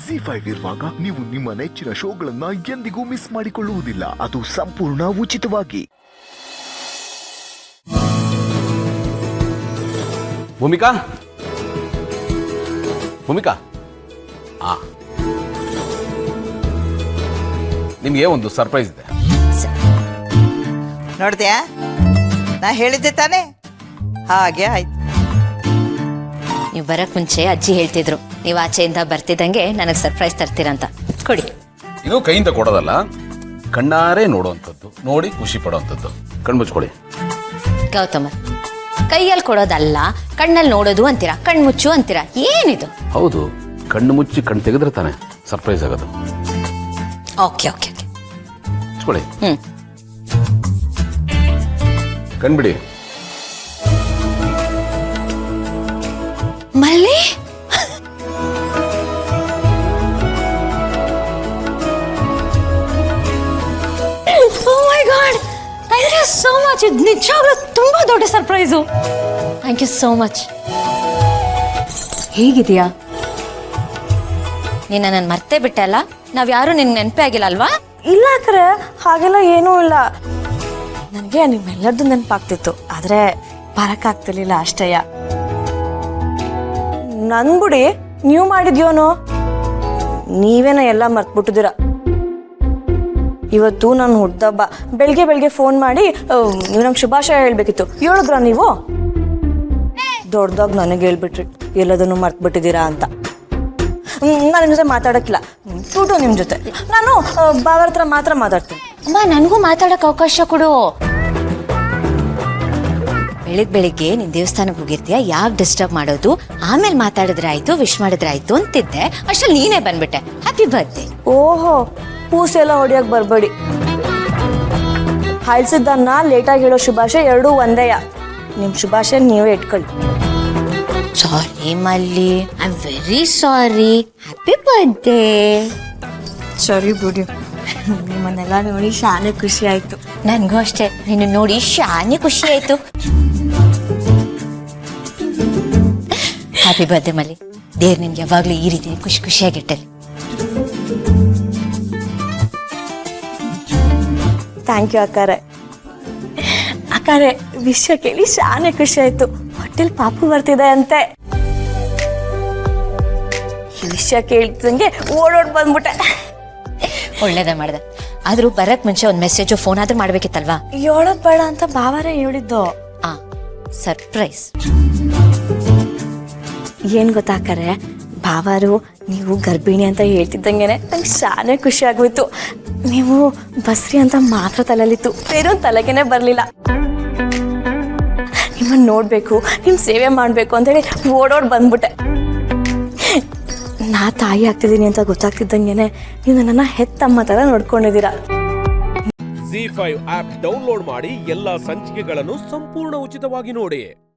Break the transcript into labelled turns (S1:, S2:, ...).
S1: ZEE5 ಇರುವಾಗ ನೀವು ನಿಮ್ಮ ನೆಚ್ಚಿನ ಶೋಗಳನ್ನ ಎಂದಿಗೂ ಮಿಸ್ ಮಾಡಿಕೊಳ್ಳುವುದಿಲ್ಲ. ಅದು ಸಂಪೂರ್ಣ ಉಚಿತವಾಗಿ.
S2: ಭೂಮಿಕಾ ಭೂಮಿಕಾ ನಿಮ್ಗೆ ಒಂದು ಸರ್ಪ್ರೈಸ್ ಇದೆ.
S3: ನೋಡ್ದ್ಯಾ, ನಾ ಹೇಳಿದ್ದೆ ತಾನೇ, ಹಾಗೆ ಆಯ್ತು.
S4: ನೀವು ಬರಕ್ ಮುಂಚೆ ಅಜ್ಜಿ ಹೇಳ್ತಿದ್ರು ನೀವು ಆಚೆಯಿಂದ ಬರ್ತಿದ್ದಂಗೆ ನನಗೆ ಸರ್ಪ್ರೈಸ್ ತರ್ತೀರಂತ. ಕೊಡಿ.
S2: ಇದು ಕೈಯಿಂದ ಕೊಡೋದಲ್ಲ, ಕಣ್ಣಾರೆ ನೋಡುವಂಥದ್ದು, ನೋಡಿ ಖುಷಿ ಪಡುವಂಥದ್ದು. ಕಣ್ಮುಚ್ಕೊಳ್ಳಿ.
S4: ಗೌತಮ, ಕೈಯಲ್ಲಿ ಕೊಡೋದಲ್ಲ, ಕಣ್ಣಲ್ಲಿ ನೋಡೋದು ಅಂತೀರಾ, ಕಣ್ಮುಚ್ಚು ಅಂತೀರಾ, ಏನಿದು?
S2: ಹೌದು, ಕಣ್ಣು ಮುಚ್ಚಿ ಕಣ್ಣು ತೆಗೆದ್ರೆ ತಾನೆ ಸರ್ಪ್ರೈಸ್ ಆಗೋದು.
S4: ಓಕೆ ಓಕೆ ಓಕೆ,
S2: ಮುಚ್ಕೊಳ್ಳಿ. ಕಣ್ಬಿಡಿ.
S4: Malli, thank you so much. ಇದು ನಿಜವಾಗ್ಲೂ ತುಂಬಾ ದೊಡ್ಡ surprise. Thank you so much. ಹೇಗಿದೆಯಾ? ನೀನು ನನ್ನ ಮರ್ತೇ ಬಿಟ್ಟೆ ಅಲ್ಲ? ನಾವ್ಯಾರು ನಿನ್ಗೆ ನೆನಪೇ ಆಗಿಲ್ಲ ಅಲ್ವಾ?
S5: ಇಲ್ಲ ಅಕ್ರೆ, ಹಾಗೆಲ್ಲ ಏನೂ ಇಲ್ಲ. ನನಗೆ ನಿಮ್ಮೆಲ್ಲರದ್ದು ನೆನಪಾಗ್ತಿತ್ತು, ಆದರೆ ಬರಕ್ಕಾಗ್ತಿರ್ಲಿಲ್ಲ ಅಷ್ಟೇಯ. ನನ್ ಬಿಡಿ, ನೀವು ಮಾಡಿದ್ಯೋನೋ, ನೀವೇನ ಎಲ್ಲ ಮರ್ತ್ಬಿಟ್ಟಿದ್ದೀರ. ಇವತ್ತು ನಾನು ಹುಡ್ದಬ್ಬ, ಬೆಳಗ್ಗೆ ಫೋನ್ ಮಾಡಿ ನೀವು ನಂಗೆ ಶುಭಾಶಯ ಹೇಳ್ಬೇಕಿತ್ತು. ಹೇಳಿದ್ರ ನೀವು? ದೊಡ್ಡದಾಗ ನನಗೆ ಹೇಳ್ಬಿಟ್ರಿ ಎಲ್ಲದನ್ನು ಮರ್ತ್ಬಿಟ್ಟಿದ್ದೀರಾ ಅಂತ. ನಾನು ನಿಮ್ಮ ಜೊತೆ ಮಾತಾಡೋಕ್ಕಿಲ್ಲ, ಟೂಟು ನಿಮ್ಮ ಜೊತೆ. ನಾನು ಬಾವರ ಹತ್ರ ಮಾತ್ರ ಮಾತಾಡ್ತೀನಿ.
S4: ಅಮ್ಮ, ನನಗೂ ಮಾತಾಡೋಕೆ ಅವಕಾಶ ಕೊಡು. ಬೆಳಿಗ್ಗೆ ನೀನು ದೇವಸ್ಥಾನಕ್ಕೆ ಹೋಗಿರ್ತೀಯ, ಯಾಕೆ ಡಿಸ್ಟರ್ಬ್ ಮಾಡೋದು? ಆಮೇಲೆ ಮಾತಾಡಿದ್ರೆ ಆಯ್ತು, ವಿಶ್ ಮಾಡಿದ್ರೆ ಆಯ್ತು ಅಂತಿದ್ದೆ. ಅಷ್ಟರಲ್ಲಿ ನೀನೇ ಬಂದ್ಬಿಟ್ಟೆ. Happy birthday.
S5: ಓಹೋ, ಪೂಸೆಲ್ಲ ಹೊಡಿಯೋಕೆ ಬರಬೇಡಿ. ಹಾಯ್ಸಿದ್ದನ್ನ ಲೇಟಾಗಿ ಹೇಳೋ ಶುಭಾಶಯ ಎರಡೂ ಒಂದೇಯ. ನಿಮ್ಮ ಶುಭಾಶಯ ನೀವೇ ಇಟ್ಕೊಳ್ಳಿ.
S4: ಸಾರಿ ಮಲ್ಲಿ, I am very sorry. Happy birthday.
S5: ಸರಿ ಬಿಡಿ, ನಿಮ್ಮನ್ನೆಲ್ಲ ನೋಡಿ ಶಾನೆ ಖುಷಿ ಆಯ್ತು.
S4: ನನಗೂ ಅಷ್ಟೇ, ನಿನ್ನ ನೋಡಿ ಶಾನೆ ಖುಷಿ ಆಯ್ತು. ಹ್ಯಾಪಿ ಬರ್ತ್ಡೇ ಮಲ್ಲಿ. ದೇವ್ರು ನಿನ್ಗೆ ಯಾವಾಗ್ಲೂ ಈ ರೀತಿ ಖುಷಿಯಾಗಿಟ್ಟಲ್ಲಿ.
S5: Thank you ಅಕ್ಕಾರೆ. ಅಕ್ಕಾರೆ, ವಿಷಯ ಕೇಳಿ ಶಾನೆ ಖುಷಿ ಆಯ್ತು. ಹೊಟ್ಟೆಲ್ ಪಾಪು ಬರ್ತಿದೆ ಅಂತೆ. ಈ ವಿಷಯ ಕೇಳ್ತಿದಂಗೆ ಓಡೋಡ್ ಬಂದ್ಬಿಟ್ಟೆ.
S4: ಒಳ್ಳೇದೇ ಮಾಡ್ದೆ. ಆದ್ರೂ ಬರಕ್ ಮುಂಚೆ ಒಂದು ಮೆಸೇಜ್ ಫೋನ್ ಆದ್ರೂ ಮಾಡ್ಬೇಕಿತ್ತಲ್ವಾ?
S5: ಹೇಳೋದ್ ಬೇಡ ಅಂತ ಬಾವರೇ ಹೇಳಿದ್ದು.
S4: ಸರ್ಪ್ರೈಸ್.
S5: ಏನ್ ಗೊತ್ತಾಕರೆ, ಬಾವಾರು ನೀವು ಗರ್ಭಿಣಿ ಅಂತ ಹೇಳ್ತಿದ್ದಂಗೆನೆ ನಂಗೆ ಶಾನೆ ಖುಷಿ ಆಗೋಯ್ತು. ನೀವು ಬಸ್ರಿ ಅಂತ ಮಾತ್ರ ತಲೆಲಿತ್ತು, ಬೇರೆ ತಲೆಗೇನೆ ಬರ್ಲಿಲ್ಲ. ನಿಮ್ಮನ್ನ ನೋಡ್ಬೇಕು, ನಿಮ್ ಸೇವೆ ಮಾಡ್ಬೇಕು ಅಂತೇಳಿ ಓಡೋಡ್ ಬಂದ್ಬಿಟ್ಟೆ. ನಾ ತಾಯಿ ಆಗ್ತಿದ್ದೀನಿ ಅಂತ ಗೊತ್ತಾಗ್ತಿದ್ದಂಗೆನೆ ನೀವು ನನ್ನನ್ನ ಹೆತ್ತಮ್ಮ ತರ ನೋಡ್ಕೊಂಡಿದ್ದೀರಾ.
S6: ZEE5 ಆಪ್ ಡೌನ್ಲೋಡ್ ಮಾಡಿ ಎಲ್ಲಾ ಸಂಚಿಕೆಗಳನ್ನು ಸಂಪೂರ್ಣ ಉಚಿತವಾಗಿ ನೋಡಿ.